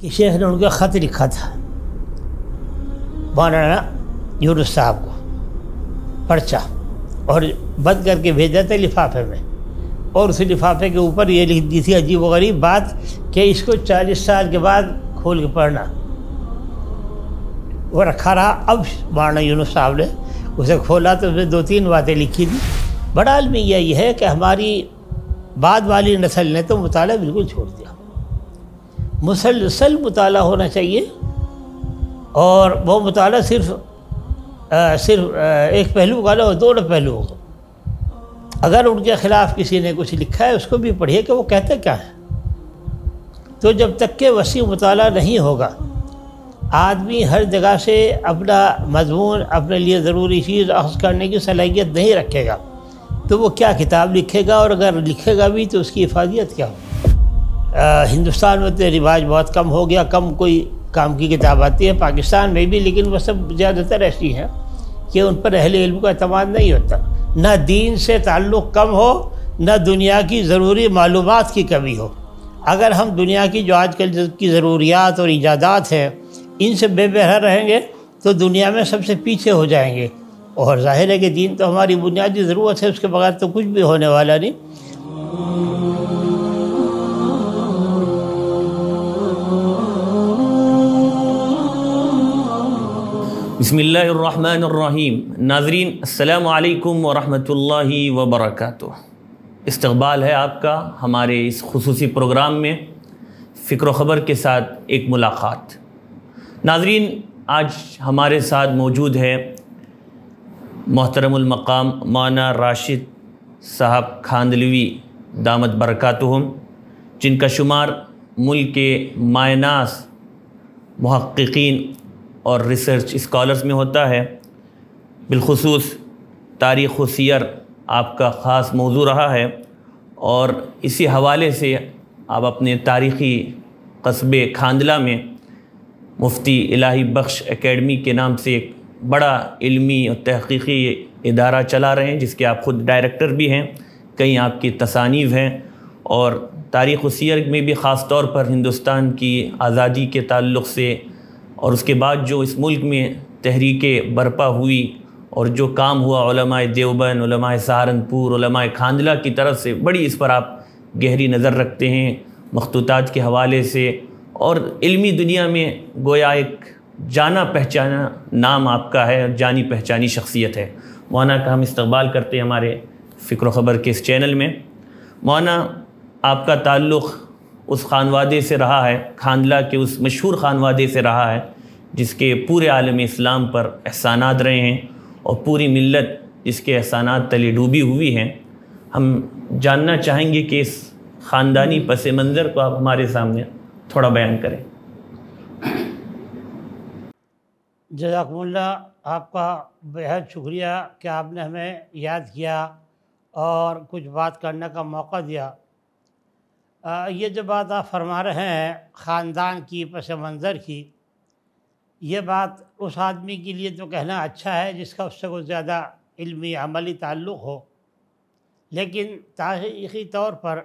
کہ شیخ نے ان کا خط لکھا تھا مولانا یونس صاحب کو پرچہ، اور بند کر کے بھیجا تھا لفافے میں، اور اس لفافے کے اوپر یہ لکھ دی تھی عجیب و غریب بات کہ اس کو 40 سال کے بعد کھول کے پڑھنا۔ وہ رکھا رہا۔ اب مولانا یونس صاحب نے اسے کھولا تو اس میں 2-3 باتیں لکھی تھی۔ بڑا المیہ یہ ہے کہ ہماری بعد والی نسل نے تو مطالعہ بالکل چھوڑ دیا۔ مسلسل مطالعہ ہونا چاہیے، اور وہ مطالعہ صرف ایک پہلو کا نہ ہو، دونوں پہلو ہو۔ اگر ان کے خلاف کسی نے کچھ لکھا ہے اس کو بھی پڑھیے کہ وہ کہتے کیا ہے۔ تو جب تک کہ وسیع مطالعہ نہیں ہوگا، آدمی ہر جگہ سے اپنا مضمون، اپنے لیے ضروری چیز اخذ کرنے کی صلاحیت نہیں رکھے گا تو وہ کیا کتاب لکھے گا، اور اگر لکھے گا بھی تو اس کی افادیت کیا ہو۔ ہندوستان میں تو رواج بہت کم ہو گیا، کم کوئی کام کی کتاب آتی ہے، پاکستان میں بھی، لیکن وہ سب زیادہ تر ایسی ہیں کہ ان پر اہل علم کا اعتماد نہیں ہوتا۔ نہ دین سے تعلق کم ہو، نہ دنیا کی ضروری معلومات کی کمی ہو۔ اگر ہم دنیا کی جو آج کل کی ضروریات اور ایجادات ہیں ان سے بے بہرا رہیں گے تو دنیا میں سب سے پیچھے ہو جائیں گے، اور ظاہر ہے کہ دین تو ہماری بنیادی ضرورت ہے، اس کے بغیر تو کچھ بھی ہونے والا نہیں۔ بسم اللہ الرحمن الرحیم۔ ناظرین السلام علیکم ورحمۃ اللہ وبرکاتہ۔ استقبال ہے آپ کا ہمارے اس خصوصی پروگرام میں، فکر و خبر کے ساتھ ایک ملاقات۔ ناظرین، آج ہمارے ساتھ موجود ہے محترم المقام مولانا راشد صاحب کھاندلوی دامت برکاتہم، جن کا شمار ملک کے مائناس محققین اور ریسرچ اسکالرز میں ہوتا ہے۔ بالخصوص تاریخ و سیر آپ کا خاص موضوع رہا ہے، اور اسی حوالے سے آپ اپنے تاریخی قصبے کھاندلہ میں مفتی الہی بخش اکیڈمی کے نام سے ایک بڑا علمی اور تحقیقی ادارہ چلا رہے ہیں، جس کے آپ خود ڈائریکٹر بھی ہیں۔ کئی آپ کی تصانیف ہیں، اور تاریخ و سیر میں بھی خاص طور پر ہندوستان کی آزادی کے تعلق سے، اور اس کے بعد جو اس ملک میں تحریکیں برپا ہوئی اور جو کام ہوا علماء دیوبند، علماء سہارنپور، علماء کھاندلہ کی طرف سے، بڑی اس پر آپ گہری نظر رکھتے ہیں مخطوطات کے حوالے سے، اور علمی دنیا میں گویا ایک جانا پہچانا نام آپ کا ہے، جانی پہچانی شخصیت ہے۔ مولانا کا ہم استقبال کرتے ہیں ہمارے فکر و خبر کے اس چینل میں۔ مولانا، آپ کا تعلق اس خانوادے سے رہا ہے، کھاندلہ کے اس مشہور خانوادے سے رہا ہے جس کے پورے عالم اسلام پر احسانات رہے ہیں، اور پوری ملت جس کے احسانات تلے ڈوبی ہوئی ہیں۔ ہم جاننا چاہیں گے کہ اس خاندانی پس منظر کو آپ ہمارے سامنے تھوڑا بیان کریں۔ جزاکم اللہ، آپ کا بہت شکریہ کہ آپ نے ہمیں یاد کیا اور کچھ بات کرنے کا موقع دیا۔ یہ جو بات آپ فرما رہے ہیں خاندان کی، پس منظر کی، یہ بات اس آدمی کے لیے تو کہنا اچھا ہے جس کا اس سے کچھ زیادہ علمی عملی تعلق ہو، لیکن تاریخی طور پر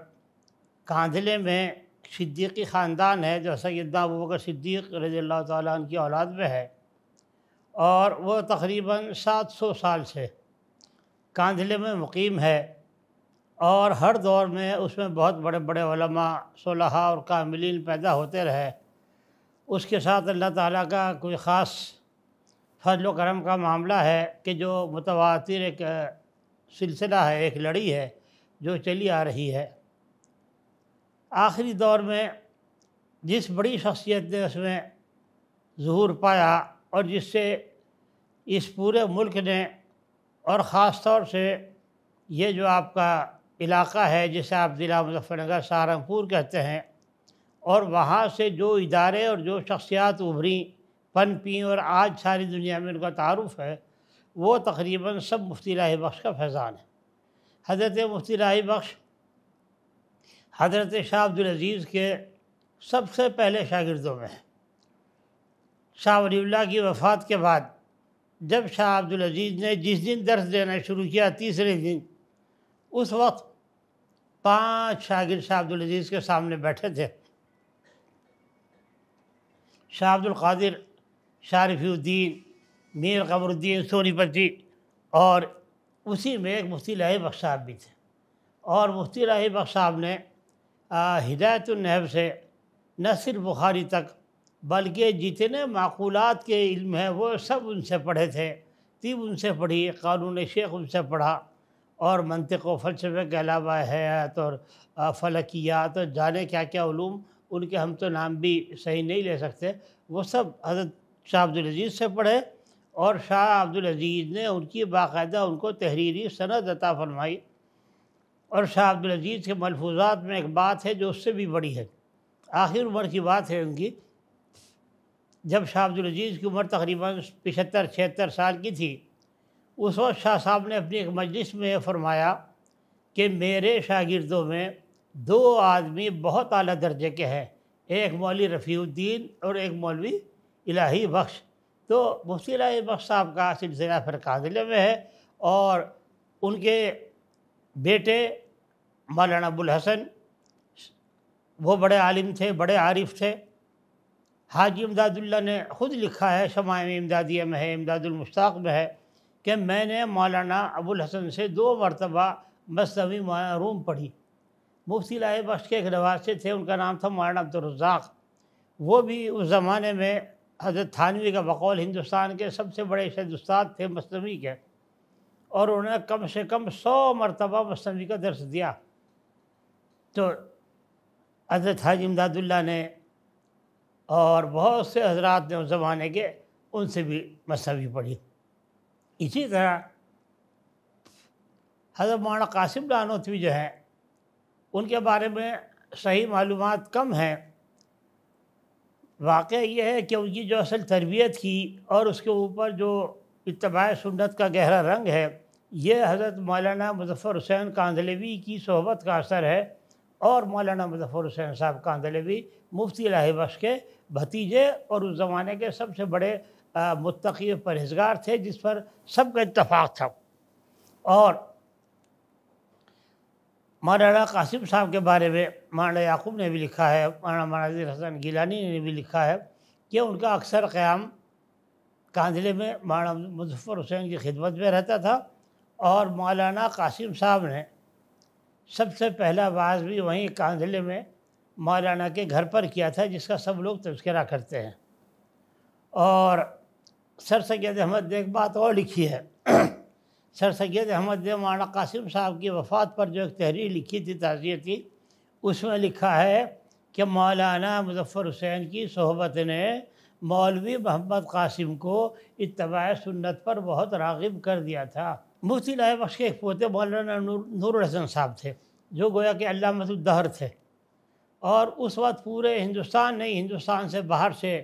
کاندھلے میں صدیقی خاندان ہے جو سیدنا ابوبکر صدیق رضی اللہ تعالیٰ عنہ کی اولاد میں ہے، اور وہ تقریباً 700 سال سے کاندھلے میں مقیم ہے، اور ہر دور میں اس میں بہت بڑے بڑے علماء، صلحاء اور کاملین پیدا ہوتے رہے۔ اس کے ساتھ اللہ تعالیٰ کا کوئی خاص فضل و کرم کا معاملہ ہے کہ جو متواتر ایک سلسلہ ہے، ایک لڑی ہے جو چلی آ رہی ہے۔ آخری دور میں جس بڑی شخصیت نے اس میں ظہور پایا، اور جس سے اس پورے ملک نے، اور خاص طور سے یہ جو آپ کا علاقہ ہے جسے آپ ضلع مظفر نگر سہارنپور کہتے ہیں، اور وہاں سے جو ادارے اور جو شخصیات ابھریں، پنپیں، اور آج ساری دنیا میں ان کا تعارف ہے، وہ تقریباً سب مفتی الہی بخش کا فیضان ہے۔ حضرت مفتی الہی بخش حضرت شاہ عبدالعزیز کے سب سے پہلے شاگردوں میں ہیں۔ شاہ ولی اللہ کی وفات کے بعد جب شاہ عبدالعزیز نے جس دن درس دینا شروع کیا، تیسرے دن، اس وقت 5 شاگرد شاہ عبدالعزیز کے سامنے بیٹھے تھے، شاہ عبد القادر شارفی الدین میر قمر الدین سونی پتی، اور اسی میں ایک مفتی الہی بخش صاحب بھی تھے۔ اور مفتی الہی بخش صاحب نے ہدایت النحو سے نہ صرف بخاری تک بلکہ جتنے معقولات کے علم ہیں وہ سب ان سے پڑھے تھے۔ طب ان سے پڑھی، قانون شیخ ان سے پڑھا، اور منطق و فلسفے کے علاوہ حیات اور فلکیات اور جانے کیا کیا علوم، ان کے ہم تو نام بھی صحیح نہیں لے سکتے، وہ سب حضرت شاہ عبدالعزیز سے پڑھے، اور شاہ عبدالعزیز نے ان کی باقاعدہ ان کو تحریری سند عطا فرمائی۔ اور شاہ عبدالعزیز کے ملفوظات میں ایک بات ہے جو اس سے بھی بڑی ہے، آخر عمر کی بات ہے ان کی۔ جب شاہ عبدالعزیز کی عمر تقریباً 75-76 سال کی تھی، اس وقت شاہ صاحب نے اپنی ایک مجلس میں یہ فرمایا کہ میرے شاگردوں میں 2 آدمی بہت اعلیٰ درجے کے ہیں، ایک مولوی رفیع الدین اور ایک مولوی الہی بخش۔ تو مفتی الہی بخش صاحب کا سلسلہ پھر قاضلے میں ہے، اور ان کے بیٹے مولانا ابوالحسن وہ بڑے عالم تھے، بڑے عارف تھے۔ حاجی امداد اللہ نے خود لکھا ہے، شمائم امدادیہ میں ہے، امداد المشتاق میں ہے، کہ میں نے مولانا ابوالحسن سے 2 مرتبہ مثنوی مولانا روم پڑھی۔ مفتی الہی بخش کے ایک نواسے تھے، ان کا نام تھا مولانا عبدالرزاق، وہ بھی اس زمانے میں حضرت تھانوی کا بقول ہندوستان کے سب سے بڑے شہید استاد تھے مثنوی کے، اور انہوں نے کم سے کم 100 مرتبہ مثنوی کا درس دیا۔ تو حضرت حاجی امداد اللہ نے اور بہت سے حضرات نے اس زمانے کے ان سے بھی مثنوی پڑھی۔ اسی طرح حضرت مولانا قاسم نانوتوی جو ہیں، ان کے بارے میں صحیح معلومات کم ہیں۔ واقعہ یہ ہے کہ ان کی جو اصل تربیت کی اور اس کے اوپر جو اتباع سنت کا گہرا رنگ ہے، یہ حضرت مولانا مظفر حسین کاندھلوی کی صحبت کا اثر ہے۔ اور مولانا مظفر حسین صاحب کاندھلوی مفتی الہی بخش کے بھتیجے اور اس زمانے کے سب سے بڑے متقی پرہیزگار تھے، جس پر سب کا اتفاق تھا۔ اور مولانا قاسم صاحب کے بارے میں مولانا یعقوب نے بھی لکھا ہے، مولانا مناظر حسن گیلانی نے بھی لکھا ہے کہ ان کا اکثر قیام کاندھلے میں مولانا مظفر حسین کی خدمت میں رہتا تھا، اور مولانا قاسم صاحب نے سب سے پہلا واعظ بھی وہیں کاندھلے میں مولانا کے گھر پر کیا تھا، جس کا سب لوگ تذکرہ کرتے ہیں۔ اور سر سید احمد نے ایک بات اور لکھی ہے، سر سید احمد نے مولانا قاسم صاحب کی وفات پر جو ایک تحریر لکھی تھی تعزیتی، اس میں لکھا ہے کہ مولانا مظفر حسین کی صحبت نے مولوی محمد قاسم کو اتباع سنت پر بہت راغب کر دیا تھا۔ مفتی الہی بخش کے ایک پوتے مولانا نور الحسن صاحب تھے، جو گویا کہ علامۃ الدہر تھے، اور اس وقت پورے ہندوستان نہیں، ہندوستان سے باہر سے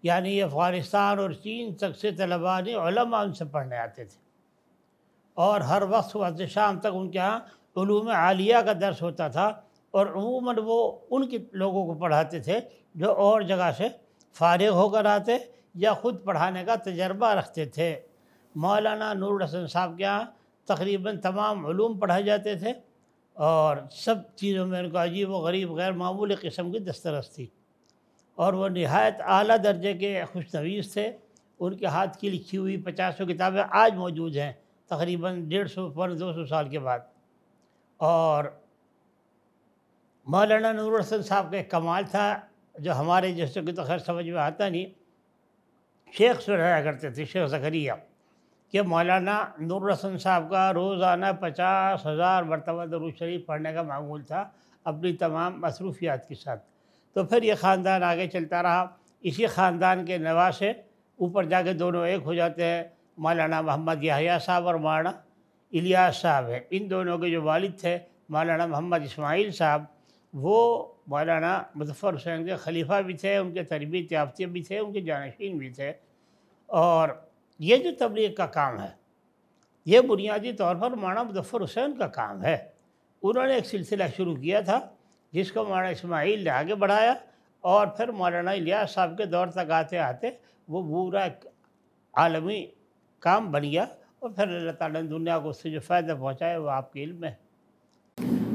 یعنی افغانستان اور چین تک سے طلباء نے علماء ان سے پڑھنے آتے تھے، اور ہر وقت صبح سے شام تک ان کے ہاں علوم عالیہ کا درس ہوتا تھا، اور عموماً وہ ان کے لوگوں کو پڑھاتے تھے جو اور جگہ سے فارغ ہو کر آتے یا خود پڑھانے کا تجربہ رکھتے تھے۔ مولانا نور الحسن صاحب کے یہاں تقریباً تمام علوم پڑھائے جاتے تھے، اور سب چیزوں میں ان کو عجیب و غریب غیر معمولی قسم کی دسترس تھی، اور وہ نہایت اعلیٰ درجے کے خوش نویس تھے۔ ان کے ہاتھ کی لکھی ہوئی 50 کتابیں آج موجود ہیں، تقریباً 150-200 سال کے بعد۔ اور مولانا نور الحسن صاحب کا ایک کمال تھا جو ہمارے جیسے کہ تو خیر سمجھ میں آتا نہیں، شیخ سنایا کرتے تھے، شیخ زکریا، کہ مولانا نور الحسن صاحب کا روزانہ 50,000 مرتبہ درود شریف پڑھنے کا معمول تھا اپنی تمام مصروفیات کے ساتھ۔ تو پھر یہ خاندان آگے چلتا رہا، اسی خاندان کے نواسے اوپر جا کے دونوں ایک ہو جاتے ہیں، مولانا محمد یحییٰ صاحب اور مولانا الیاس صاحب ہیں۔ ان دونوں کے جو والد تھے مولانا محمد اسماعیل صاحب، وہ مولانا مظفر حسین کے خلیفہ بھی تھے، ان کے تربیت یافتہ بھی تھے، ان کے جانشین بھی تھے۔ اور یہ جو تبلیغ کا کام ہے، یہ بنیادی طور پر مولانا مظفر حسین کا کام ہے۔ انہوں نے ایک سلسلہ شروع کیا تھا جس کو مولانا اسماعیل نے آگے بڑھایا، اور پھر مولانا الیاس صاحب کے دور تک آتے آتے وہ پورا ایک عالمی کام بن گیا، اور پھر اللہ تعالیٰ نے دنیا کو اس سے جو فائدہ پہنچایا وہ آپ کے علم میں ہے۔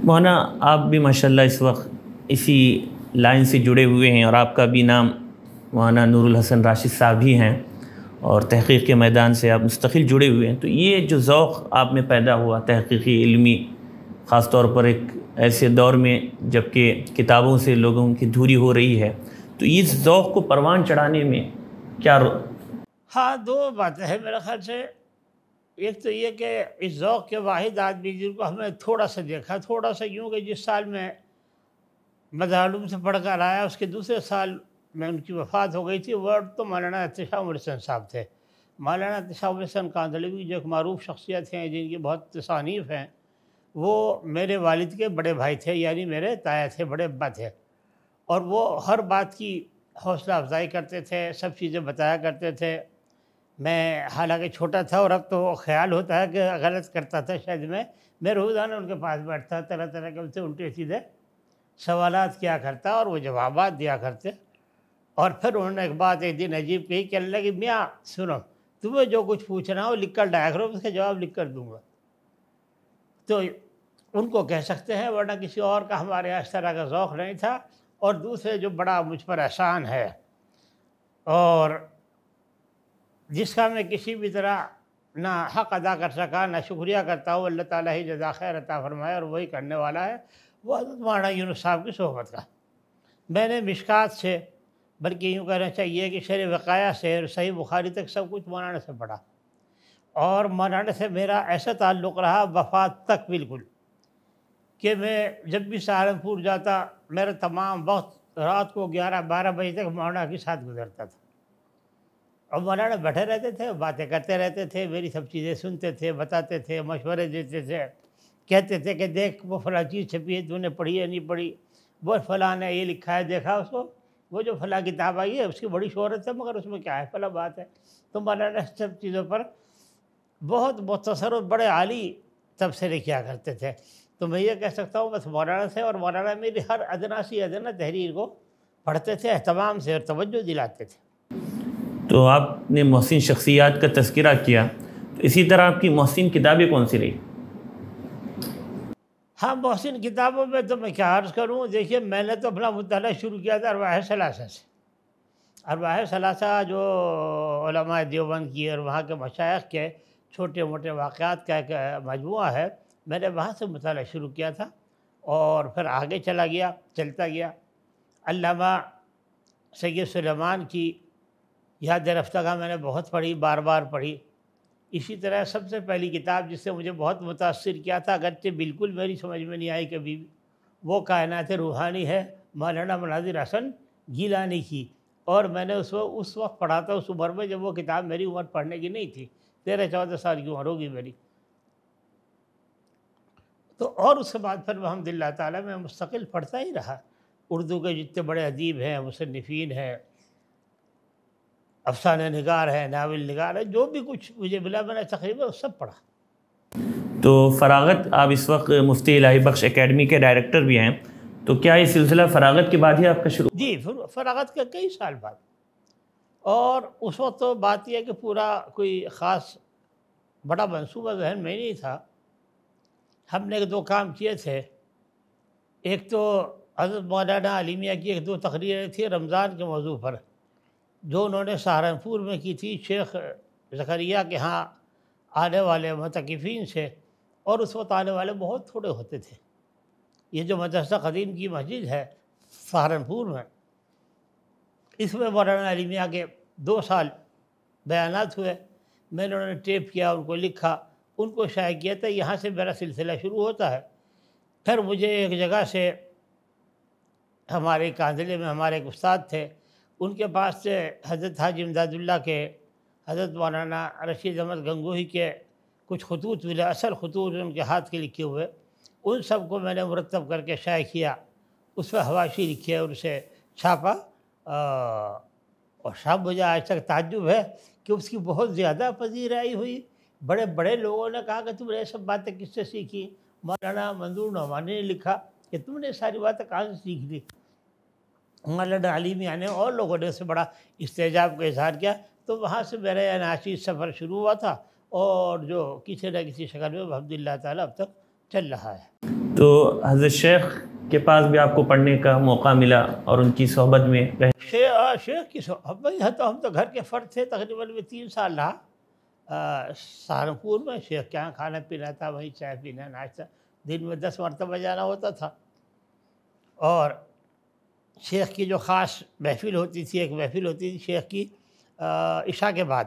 مولانا آپ بھی ماشاءاللہ اس وقت اسی لائن سے جڑے ہوئے ہیں، اور آپ کا بھی نام مولانا نور الحسن راشد صاحب بھی ہیں اور تحقیق کے میدان سے آپ مستقل جڑے ہوئے ہیں، تو یہ جو ذوق آپ میں پیدا ہوا تحقیقی علمی، خاص طور پر ایک ایسے دور میں جب کہ کتابوں سے لوگوں کی دوری ہو رہی ہے، تو اس ذوق کو پروان چڑھانے میں کیا ہاں، دو باتیں ہیں میرے خیال سے۔ ایک تو یہ کہ اس ذوق کے واحد آدمی جن کو ہم نے تھوڑا سا دیکھا، تھوڑا سا یوں کہ جس سال میں مدارالعلوم سے پڑھ کر آیا اس کے دوسرے سال میں ان کی وفات ہو گئی تھی، ورڈ تو مولانا احتشام الحسن صاحب تھے۔ مولانا احتشام الحسن کاندھلوی جو ایک معروف شخصیت ہیں جن کی بہت تصانیف ہیں، وہ میرے والد کے بڑے بھائی تھے، یعنی میرے تایا تھے، بڑے ابا تھے، اور وہ ہر بات کی حوصلہ افزائی کرتے تھے، سب چیزیں بتایا کرتے تھے۔ میں حالانکہ چھوٹا تھا اور اب تو خیال ہوتا ہے کہ غلط کرتا تھا شاید، میں روزانہ ان کے پاس بیٹھتا، طرح طرح کے ان سے الٹے سیدھے سوالات کیا کرتا اور وہ جوابات دیا کرتے۔ اور پھر انہوں نے ایک بات ایک دن عجیب کہی کہ اللہ کی میاں سنو، تمہیں جو کچھ پوچھنا ہو لکھ کر ڈایا کرو، اس کا جواب لکھ کر دوں گا۔ تو ان کو کہہ سکتے ہیں، ورنہ کسی اور کا ہمارے یہاں اس طرح کا ذوق نہیں تھا۔ اور دوسرے جو بڑا مجھ پر احسان ہے اور جس کا میں کسی بھی طرح نہ حق ادا کر سکا نہ شکریہ کرتا ہوں، اللہ تعالیٰ ہی جزا خیر عطا فرمائے اور وہی کرنے والا ہے، وہ حضرت مولانا یونس صاحب کی صحبت کا۔ میں نے مشکات سے، بلکہ یوں کہنا چاہیے کہ شرح وقایہ سے صحیح بخاری تک سب کچھ مولانا سے پڑھا، اور مولانا سے میرا ایسا تعلق رہا وفات تک بالکل، کہ میں جب بھی سہارنپور جاتا میرا تمام وقت رات کو 11-12 بجے تک مولانا کے ساتھ گزرتا تھا، اور مولانا بیٹھے رہتے تھے، باتیں کرتے رہتے تھے، میری سب چیزیں سنتے تھے، بتاتے تھے، مشورے دیتے تھے، کہتے تھے کہ دیکھ وہ فلاں چیز چھپی ہے، تو نے پڑھی ہے نہیں پڑھی، وہ فلاں نے یہ لکھا ہے دیکھا اس کو، وہ جو فلاں کتاب آئی ہے اس کی بڑی شہرت ہے مگر اس میں کیا ہے فلاں بات ہے۔ تو مولانا سب چیزوں پر بہت مختصر اور بڑے عالی تبصرے کیا کرتے تھے۔ تو میں یہ کہہ سکتا ہوں بس مولانا سے، اور مولانا میری ہر ادنا سی ادنا تحریر کو پڑھتے تھے اہتمام سے اور توجہ دلاتے تھے۔ تو آپ نے محسن شخصیات کا تذکرہ کیا، تو اسی طرح آپ کی محسن کتابیں کون سی رہی؟ ہاں، محسن کتابوں میں تو میں کیا عرض کروں، دیکھیے میں نے تو اپنا مطالعہ شروع کیا تھا ارواح ثلاثہ سے۔ ارواح ثلاثہ جو علماء دیوبند کی اور وہاں کے مشائخ کے چھوٹے موٹے واقعات کا ایک مجموعہ ہے، میں نے وہاں سے مطالعہ شروع کیا تھا اور پھر آگے چلتا گیا۔ علامہ سید سلیمان کی یاد رفتگاہ میں نے بہت پڑھی، بار بار پڑھی۔ اسی طرح سب سے پہلی کتاب جس سے مجھے بہت متاثر کیا تھا، اگرچہ بالکل میری سمجھ میں نہیں آئی کبھی بھی، وہ کائنات روحانی ہے مولانا مناظر حسن گیلانی کی، اور میں نے اس وقت پڑھا تھا اس عمر میں جب وہ کتاب میری عمر پڑھنے کی نہیں تھی، 13-14 سال کی عمر ہوگی میری۔ تو اور اس کے بعد پھر الحمد للہ تعالیٰ میں مستقل پڑھتا ہی رہا۔ اردو کے جتنے بڑے ادیب ہیں، مصنفین ہیں، افسانہ نگار ہے، ناول نگار ہے، جو بھی کچھ مجھے ملا میں نے تقریباً سب پڑھا۔ تو فراغت، آپ اس وقت مفتی الہی بخش اکیڈمی کے ڈائریکٹر بھی ہیں، تو کیا یہ سلسلہ فراغت کے بعد ہی آپ کا شروع؟ جی، فراغت کے کئی سال بعد، اور اس وقت تو بات یہ ہے کہ پورا کوئی خاص بڑا منصوبہ ذہن میں نہیں تھا۔ ہم نے 2 کام کیے تھے، ایک تو حضرت مولانا علیمیہ کی 1-2 تقریریں تھیں رمضان کے موضوع پر، جو انہوں نے سہارنپور میں کی تھی شیخ زکریا کے ہاں آنے والے معتکفین سے، اور اس وقت آنے والے بہت تھوڑے ہوتے تھے۔ یہ جو مدرسہ قدیم کی مسجد ہے سہارنپور میں، اس میں مولانا علیمیہ کے 2 سال بیانات ہوئے، میں نے انہوں نے ٹیپ کیا، ان کو لکھا، ان کو شائع کیا تھا۔ یہاں سے میرا سلسلہ شروع ہوتا ہے۔ پھر مجھے ایک جگہ سے، ہمارے کاندھلے میں ہمارے ایک استاد تھے، ان کے پاس سے حضرت حاجی امداد اللہ کے، حضرت مولانا رشید احمد گنگوہی کے کچھ خطوط ملے، اصل خطوط ان کے ہاتھ کے لکھے ہوئے، ان سب کو میں نے مرتب کر کے شائع کیا، اس پہ حواشی لکھے اور اسے چھاپا، اور صاحب مجھے آج تک تعجب ہے کہ اس کی بہت زیادہ پذیرائی ہوئی۔ بڑے بڑے لوگوں نے کہا کہ تم نے یہ سب باتیں کس سے سیکھی؟ مولانا منظور نعمانی نے لکھا کہ تم نے ساری باتیں کہاں سے سیکھ لی؟ مولانا علیمیہ نے اور لوگوں نے اس سے بڑا استعجاب کا اظہار کیا۔ تو وہاں سے میرا یہ ناچیز سفر شروع ہوا تھا، اور جو کسی نہ کسی شکل میں الحمد للہ تعالیٰ اب تک چل رہا ہے۔ تو حضرت شیخ کے پاس بھی آپ کو پڑھنے کا موقع ملا اور ان کی صحبت میں شیخ کی صحبت تو ہم تو گھر کے فرد تھے، تقریباً میں 3 سال رہا سہارنپور میں۔ شیخ کے یہاں کھانا پینا تھا، وہیں چائے پینا، ناشتہ، دن میں 10 مرتبہ جانا ہوتا تھا۔ اور شیخ کی جو خاص محفل ہوتی تھی، ایک محفل ہوتی تھی شیخ کی عشاء کے بعد،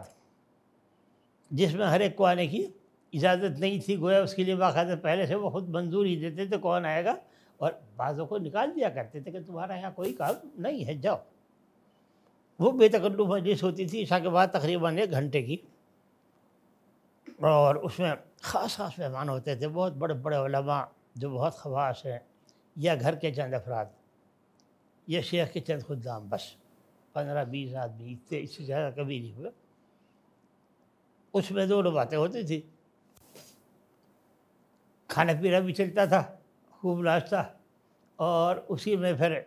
جس میں ہر ایک کو آنے کی اجازت نہیں تھی، گویا اس کے لیے باقاعدہ پہلے سے وہ خود منظوری دیتے تھے کون آئے گا، اور بعضوں کو نکال دیا کرتے تھے کہ تمہارا یہاں کوئی کام نہیں ہے، جاؤ۔ وہ بے تکلف مجلس ہوتی تھی عشاء کے بعد تقریباً 1 گھنٹے کی، اور اس میں خاص مہمان ہوتے تھے، بہت بڑے بڑے علماء جو بہت خواص ہیں، یا گھر کے چند افراد، یا شیخ کے چند خدام، بس 15-20 آدمی، اس سے زیادہ کبھی نہیں ہوئے۔ اس میں 2 باتیں ہوتی تھی، کھانا پینا بھی چلتا تھا، خوب ناشتہ، اور اسی میں پھر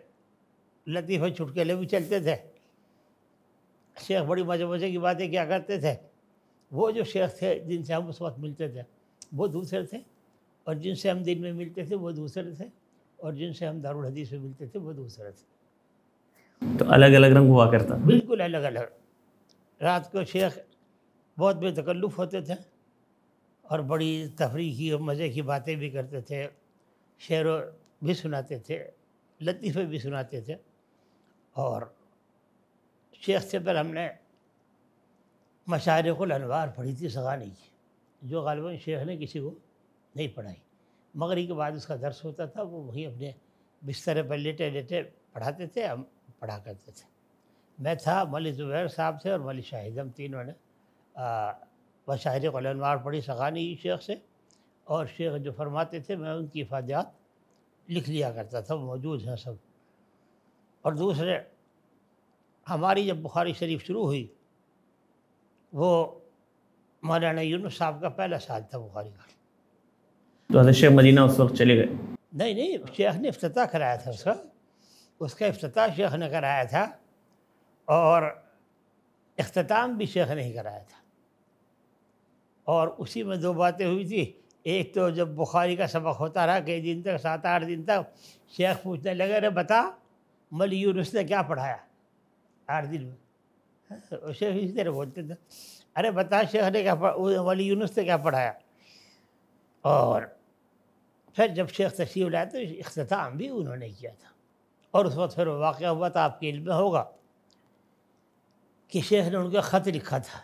لطیفے چٹکلے بھی چلتے تھے۔ شیخ بڑی مزے کی باتیں کیا کرتے تھے۔ وہ جو شیخ تھے جن سے ہم اس وقت ملتے تھے وہ دوسرے تھے، اور جن سے ہم دن میں ملتے تھے وہ دوسرے تھے، اور جن سے ہم دارالحدیث میں ملتے تھے وہ دوسرے تھے۔ تو الگ الگ رنگ ہوا کرتا، بالکل الگ الگ۔ رات کو شیخ بہت بے تکلف ہوتے تھے، اور بڑی تفریحی اور مزے کی باتیں بھی کرتے تھے، شعر بھی سناتے تھے، لطیفے بھی سناتے تھے۔ اور شیخ سے پھر ہم نے مشارق الانوار پڑھی تھی سغانی کی، جو غالباً شیخ نے کسی کو نہیں پڑھائی۔ مغرب کے بعد اس کا درس ہوتا تھا، وہ وہیں اپنے بسترے پر لیٹے لیٹے پڑھاتے تھے، ہم پڑھا کرتے تھے۔ میں تھا، مولی زبیر صاحب تھے، اور مولی شاہد، ہم تینوں نے مشارق الانوار پڑھی سغانی شیخ سے، اور شیخ جو فرماتے تھے میں ان کی افادات لکھ لیا کرتا تھا، موجود ہیں سب۔ اور دوسرے، ہماری جب بخاری شریف شروع ہوئی، وہ مولانا یونس صاحب کا پہلا سال تھا بخاری کا۔ تو حضرت شیخ مدینہ اس وقت چلے گئے؟ نہیں، شیخ نے افتتاح کرایا تھا اس کا افتتاح شیخ نے کرایا تھا، اور اختتام بھی شیخ نے ہی کرایا تھا۔ اور اسی میں 2 باتیں ہوئی تھی۔ ایک تو جب بخاری کا سبق ہوتا رہا کئی دن تک، 7-8 دن تک، شیخ پوچھنے لگے، ارے بتا مولی یونس نے کیا پڑھایا 8 دن میں؟ شیخ اسی طرح بولتے تھے، ارے بتا شیخ نے کیا مولی یونس نے کیا پڑھایا۔ اور پھر جب شیخ تشریف لائے تو اختتام بھی انہوں نے کیا تھا۔ اور اس وقت پھر واقعہ ہوا تھا، آپ کے علم میں ہوگا کہ شیخ نے ان کا خط لکھا تھا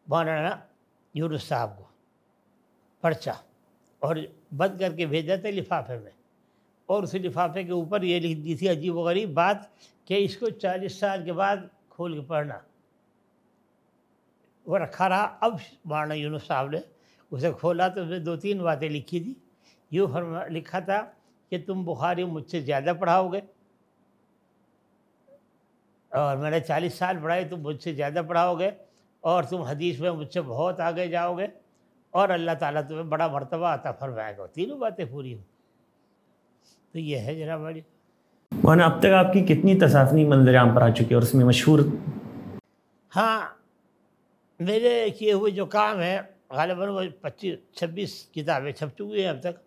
مولانا یونس صاحب کو، پرچہ، اور بند کر کے بھیجا تھا لفافے میں، اور اس لفافے کے اوپر یہ لکھ دی تھی عجیب و غریب بات کہ اس کو 40 سال کے بعد کھول کے پڑھنا۔ وہ رکھا رہا۔ اب مولانا یونس صاحب نے اسے کھولا تو اس میں 2-3 باتیں لکھی تھی۔ یوں لکھا تھا کہ تم بخاری مجھ سے زیادہ پڑھاؤ گے، اور میں نے 40 سال پڑھائی، تم مجھ سے زیادہ پڑھاؤ گے، اور تم حدیث میں مجھ سے بہت آگے جاؤ گے، اور اللہ تعالیٰ تمہیں بڑا مرتبہ عطا فرمائے گا۔ 3 باتیں پوری ہوں۔ تو یہ ہے جناب علی۔ مولانا اب تک آپ کی کتنی تصانیف منظر عام پر آ چکی ہے اور اس میں مشہور؟ ہاں، میرے کیے ہوئے جو کام ہے غالباً وہ 25-26 کتابیں چھپ چکی ہیں اب تک۔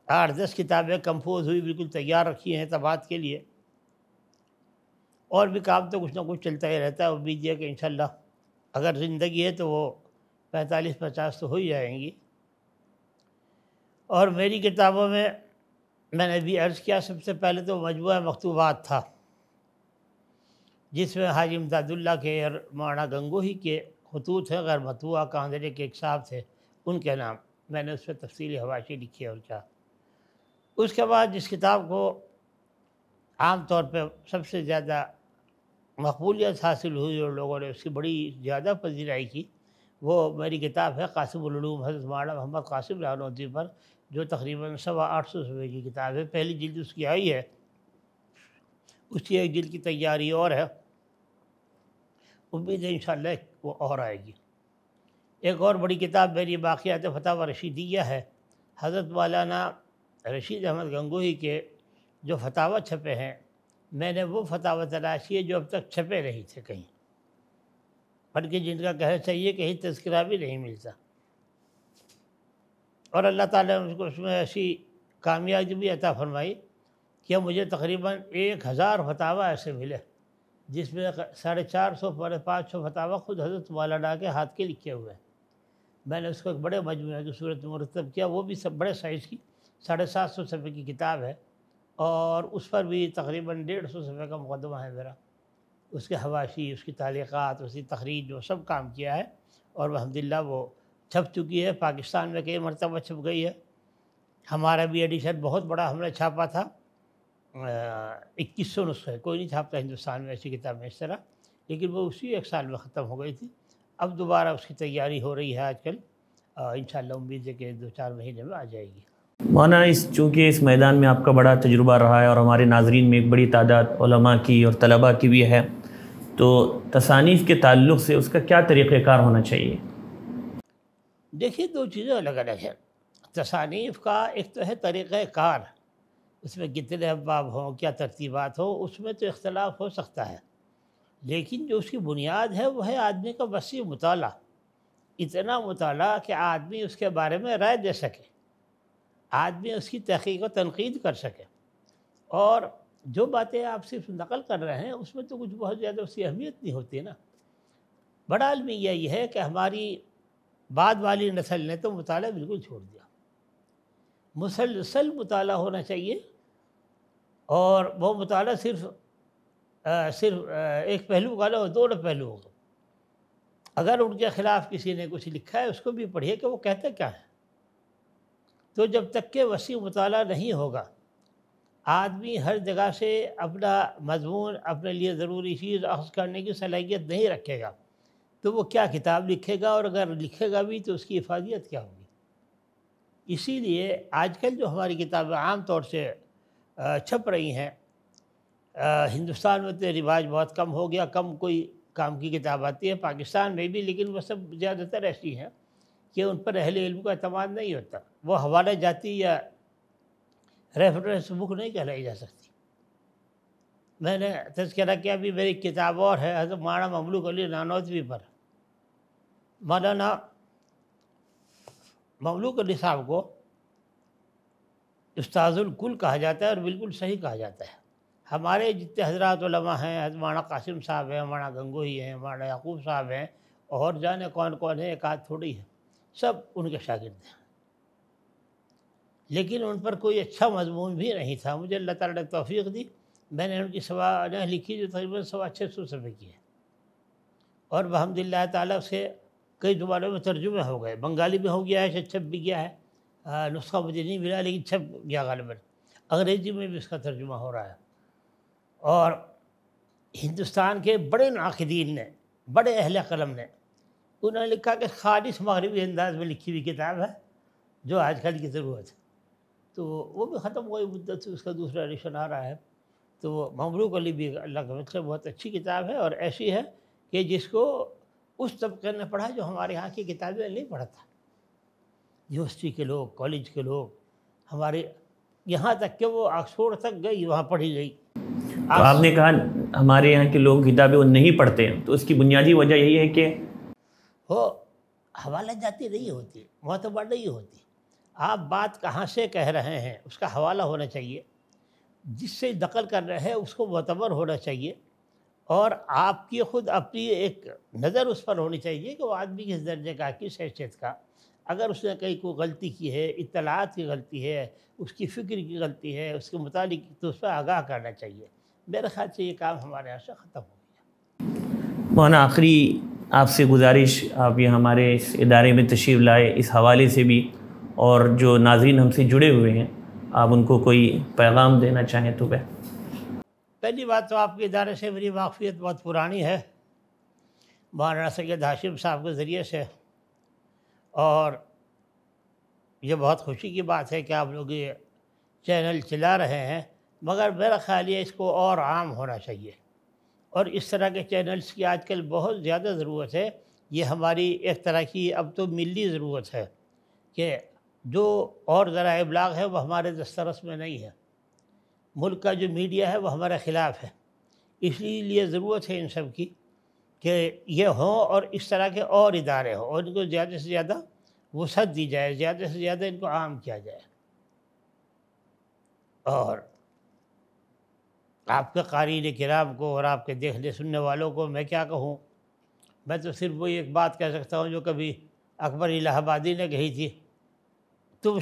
8-10 کتابیں کمپوز ہوئی بالکل تیار رکھی ہیں طباعت کے لیے، اور بھی کام تو کچھ نہ کچھ چلتا ہی رہتا ہے۔ امید ہے کہ انشاءاللہ اگر زندگی ہے تو وہ 45-50 تو ہو ہی جائیں گی۔ اور میری کتابوں میں نے بھی عرض کیا، سب سے پہلے تو مجموعہ مکتوبات تھا، جس میں حاجی امداد اللہ کے اور مولانا گنگوہی کے خطوط ہیں، غیر مطبوعہ کاندرے کے ایک صاحب تھے، ان کے نام میں نے اس پہ تفصیلی حواشی لکھی ہے ان کا۔ اس کے بعد جس کتاب کو عام طور پہ سب سے زیادہ مقبولیت حاصل ہوئی اور لوگوں نے اس کی بڑی زیادہ پذیرائی کی، وہ میری کتاب ہے قاسم العلوم حضرت مولانا محمد قاسم نانوتوی پر، جو تقریباً 850 صفحے کی کتاب ہے۔ پہلی جلد اس کی آئی ہے، اس کی ایک جلد کی تیاری اور ہے، امید ہے انشاءاللہ وہ اور آئے گی۔ ایک اور بڑی کتاب میری باقیات فتاوی رشیدیہ ہے، حضرت مولانا رشید احمد گنگوہی کے جو فتاوی چھپے ہیں، میں نے وہ فتاوی تلاش کیے جو اب تک چھپے نہیں تھے کہیں، بلکہ جن کا کہنا چاہیے کہیں تذکرہ بھی نہیں ملتا۔ اور اللہ تعالیٰ نے اس میں ایسی کامیابی بھی عطا فرمائی کہ مجھے تقریباً 1000 فتاویٰ ایسے ملے جس میں 450 500 فتاویٰ خود حضرت مولانا کے ہاتھ کے لکھے ہوئے ہیں۔ میں نے اس کو ایک بڑے مجموعے کی صورت میں مرتب کیا، وہ بھی سب بڑے سائز کی 750 صفحے کی کتاب ہے، اور اس پر بھی تقریباً 150 صفحے کا مقدمہ ہے میرا، اس کے حواشی، اس کی تعلیقات، اس کی تخریج، جو سب کام کیا ہے، اور الحمدللہ وہ چھپ چکی ہے۔ پاکستان میں کئی مرتبہ چھپ گئی ہے، ہمارا بھی ایڈیشن بہت بڑا ہم نے چھاپا تھا، 2100 نسخے، کوئی نہیں چھاپتا ہندوستان میں ایسی کتابیں اس طرح، لیکن وہ اسی 1 سال میں ختم ہو گئی تھی۔ اب دوبارہ اس کی تیاری ہو رہی ہے آج کل، انشاءاللہ امید ہے کہ 2-4 مہینے میں آ جائے گی۔ مولانا چونکہ اس میدان میں آپ کا بڑا تجربہ رہا ہے اور ہمارے ناظرین میں ایک بڑی تعداد علماء کی اور طلباء کی بھی ہے، تو تصانیف کے تعلق سے اس کا کیا طریقہ کار ہونا چاہیے؟ دیکھیے 2 چیزیں الگ الگ ہیں۔ تصانیف کا ایک تو ہے طریقہ کار، اس میں کتنے ابواب ہوں، کیا ترتیبات ہوں، اس میں تو اختلاف ہو سکتا ہے، لیکن جو اس کی بنیاد ہے وہ ہے آدمی کا وسیع مطالعہ، اتنا مطالعہ کہ آدمی اس کے بارے میں رائے دے سکے، آدمی اس کی تحقیق و تنقید کر سکے، اور جو باتیں آپ صرف نقل کر رہے ہیں اس میں تو کچھ بہت زیادہ اس کی اہمیت نہیں ہوتی نا۔ بڑا المیہ یہ ہے کہ ہماری بعد والی نسل نے تو مطالعہ بالکل چھوڑ دیا، مسلسل مطالعہ ہونا چاہیے، اور وہ مطالعہ صرف ایک پہلو کا نہ، 2 پہلو ہوگا۔ اگر ان کے خلاف کسی نے کچھ لکھا ہے اس کو بھی پڑھیے کہ وہ کہتے کیا ہے۔ تو جب تک کہ وسیع مطالعہ نہیں ہوگا، آدمی ہر جگہ سے اپنا مضمون، اپنے لیے ضروری چیز اخذ کرنے کی صلاحیت نہیں رکھے گا، تو وہ کیا کتاب لکھے گا، اور اگر لکھے گا بھی تو اس کی افادیت کیا ہوگی۔ اسی لیے آج کل جو ہماری کتابیں عام طور سے چھپ رہی ہیں، ہندوستان میں تو رواج بہت کم ہو گیا، کم کوئی کام کی کتاب آتی ہے، پاکستان میں بھی، لیکن وہ سب زیادہ تر ایسی ہیں کہ ان پر اہل علم کا اعتماد نہیں ہوتا، وہ حوالہ جاتی یا ریفرنس بک نہیں کہلائی جا سکتی۔ میں نے تذکرہ کیا، بھی میری کتاب اور ہے حضرت مولانا مملوک علی نانوتوی پر۔ مولانا مملوک علی صاحب کو استاذ الکل کہا جاتا ہے، اور بالکل صحیح کہا جاتا ہے۔ ہمارے جتنے حضرات علماء ہیں، حضرت مولانا قاسم صاحب ہیں، مولانا گنگوہی ہیں، مولانا یعقوب صاحب ہیں، اور جانے کون کون ہیں، ایک آدھ تھوڑی ہے، سب ان کے شاگرد ہیں، لیکن ان پر کوئی اچھا مضمون بھی نہیں تھا۔ مجھے اللہ تعالیٰ نے توفیق دی، میں نے ان کی سوانح لکھی جو تقریباً 650 صفحے کی ہے، اور بحمدللہ تعالیٰ سے کئی زبانوں میں ترجمے ہو گئے، بنگالی میں ہو گیا ہے، چھپ بھی گیا ہے، نسخہ مجھے نہیں ملا لیکن چھپ گیا غالباً، انگریزی میں بھی اس کا ترجمہ ہو رہا ہے۔ اور ہندوستان کے بڑے ناقدین نے، بڑے اہل قلم نے، انہوں نے لکھا کہ خالص مغربی انداز میں لکھی ہوئی کتاب ہے جو آج کل کی ضرورت ہے، تو وہ بھی ختم ہوئی مدت سے، اس کا دوسرا ایڈیشن آ رہا ہے۔ تو مملوک علی بھی اللہ کے فضل سے بہت اچھی کتاب ہے، اور ایسی ہے کہ جس کو اس طبقے نے پڑھا جو ہمارے ہاں کی کتابیں نہیں پڑھا تھا، یونیورسٹی کے لوگ، کالج کے لوگ، ہمارے یہاں تک کہ وہ آکسفورڈ تک گئی، وہاں پڑھی گئی۔ تو آپ نے کہا ہمارے یہاں کے لوگ کتابیں وہ نہیں پڑھتے ہیں، تو اس کی بنیادی وجہ یہی ہے کہ وہ حوالہ جاتی نہیں ہوتی، معتبر نہیں ہوتی۔ آپ بات کہاں سے کہہ رہے ہیں اس کا حوالہ ہونا چاہیے، جس سے نقل کر رہے ہیں اس کو معتبر ہونا چاہیے، اور آپ کی خود اپنی ایک نظر اس پر ہونی چاہیے کہ وہ آدمی کس درجے کا، کس حیثیت کا۔ اگر اس نے کہیں کوئی غلطی کی ہے، اطلاعات کی غلطی ہے، اس کی فکر کی غلطی ہے، اس کے متعلق، تو اس پر آگاہ کرنا چاہیے۔ میرے خیال سے یہ کام ہمارے یہاں سے ختم ہو گیا۔ مولانا آخری آپ سے گزارش، آپ یہ ہمارے اس ادارے میں تشریف لائے، اس حوالے سے بھی، اور جو ناظرین ہم سے جڑے ہوئے ہیں، آپ ان کو کوئی پیغام دینا چاہیں تو وہ۔ پہلی بات تو آپ کے ادارے سے میری واقفیت بہت پرانی ہے، مولانا سید ہاشم صاحب کے ذریعے سے، اور یہ بہت خوشی کی بات ہے کہ آپ لوگ یہ چینل چلا رہے ہیں، مگر میرا خیال یہ اس کو اور عام ہونا چاہیے، اور اس طرح کے چینلز کی آج کل بہت زیادہ ضرورت ہے۔ یہ ہماری ایک طرح کی اب تو ملی ضرورت ہے کہ جو اور ذرائع ابلاغ ہے وہ ہمارے دسترس میں نہیں ہے، ملک کا جو میڈیا ہے وہ ہمارے خلاف ہے، اس لیے ضرورت ہے ان سب کی کہ یہ ہوں، اور اس طرح کے اور ادارے ہوں، اور ان کو زیادہ سے زیادہ وسعت دی جائے، زیادہ سے زیادہ ان کو عام کیا جائے۔ اور آپ کے قارئین کرام کو اور آپ کے دیکھنے سننے والوں کو میں کیا کہوں، میں تو صرف وہی ایک بات کہہ سکتا ہوں جو کبھی اکبر الہ آبادی نے کہی تھی، تم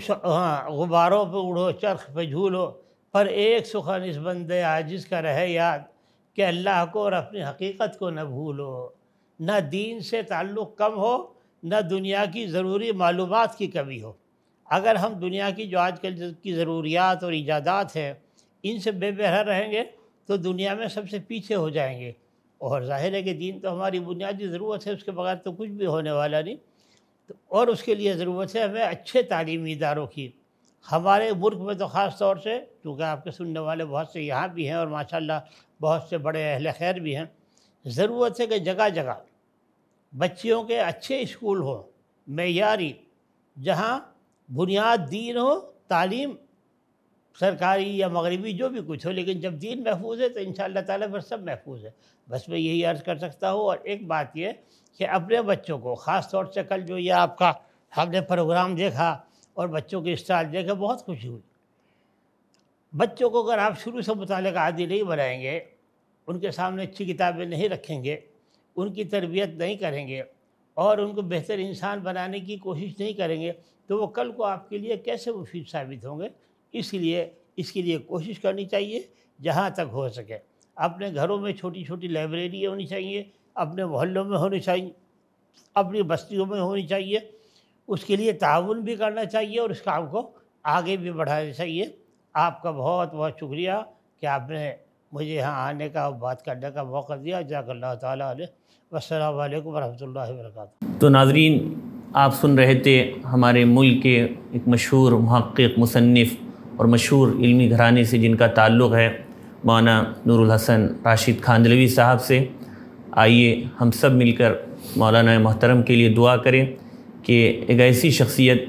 غباروں پہ اڑو چرخ پہ جھولو، پر ایک سخن اس بندے عاجز کا رہے یاد، کہ اللہ کو اور اپنی حقیقت کو نہ بھولو۔ نہ دین سے تعلق کم ہو، نہ دنیا کی ضروری معلومات کی کمی ہو۔ اگر ہم دنیا کی جو آج کل کی ضروریات اور ایجادات ہیں ان سے بے بہرا رہیں گے تو دنیا میں سب سے پیچھے ہو جائیں گے، اور ظاہر ہے کہ دین تو ہماری بنیادی ضرورت ہے، اس کے بغیر تو کچھ بھی ہونے والا نہیں۔ اور اس کے لیے ضرورت ہے ہمیں اچھے تعلیمی اداروں کی۔ ہمارے ملک میں تو خاص طور سے، چونکہ آپ کے سننے والے بہت سے یہاں بھی ہیں اور ماشاءاللہ بہت سے بڑے اہل خیر بھی ہیں، ضرورت ہے کہ جگہ جگہ بچیوں کے اچھے اسکول ہوں، معیاری، جہاں بنیاد دین ہو، تعلیم سرکاری یا مغربی جو بھی کچھ ہو، لیکن جب دین محفوظ ہے تو انشاءاللہ تعالیٰ پھر سب محفوظ ہے۔ بس میں یہی عرض کر سکتا ہوں۔ اور ایک بات یہ کہ اپنے بچوں کو خاص طور سے، کل جو یہ آپ کا ہم نے پروگرام دیکھا اور بچوں کے اسٹائل دیکھے، بہت خوشی ہوئی۔ بچوں کو اگر آپ شروع سے مطالعہ کا عادی نہیں بنائیں گے، ان کے سامنے اچھی کتابیں نہیں رکھیں گے، ان کی تربیت نہیں کریں گے اور ان کو بہتر انسان بنانے کی کوشش نہیں کریں گے، تو وہ کل کو آپ کے لیے کیسے مفید ثابت ہوں گے؟ اس کے لیے کوشش کرنی چاہیے جہاں تک ہو سکے۔ اپنے گھروں میں چھوٹی چھوٹی لائبریری ہونی چاہیے، اپنے محلوں میں ہونی چاہیے، اپنی بستیوں میں ہونی چاہیے۔ اس کے لیے تعاون بھی کرنا چاہیے اور اس کام کو آگے بھی بڑھانا چاہیے۔ آپ کا بہت بہت شکریہ کہ آپ نے مجھے یہاں آنے کا اور بات کرنے کا موقع دیا۔ جزاک اللہ تعالیٰ علیہ۔ والسلام علیکم ورحمۃ اللہ وبرکاتہ۔ تو ناظرین، آپ سن رہے تھے ہمارے ملک کے ایک مشہور محقق، مصنف اور مشہور علمی گھرانے سے جن کا تعلق ہے مولانا نور الحسن راشد کھاندلوی صاحب سے۔ آئیے ہم سب مل کر مولانا محترم کے لیے دعا کریں کہ ایک ایسی شخصیت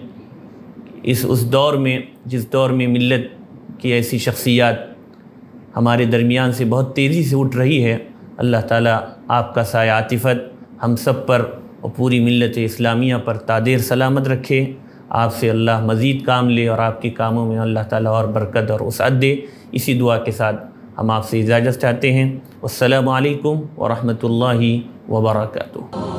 اس دور میں، جس دور میں ملت کی ایسی شخصیات ہمارے درمیان سے بہت تیزی سے اٹھ رہی ہے، اللہ تعالیٰ آپ کا سایہ عاطفت ہم سب پر اور پوری ملت اسلامیہ پر تادیر سلامت رکھے۔ آپ سے اللہ مزید کام لے اور آپ کے کاموں میں اللہ تعالیٰ اور برکت اور وسعت دے۔ اسی دعا کے ساتھ ہم آپ سے اجازت چاہتے ہیں۔ والسلام علیکم ورحمۃ اللہ وبرکاتہ۔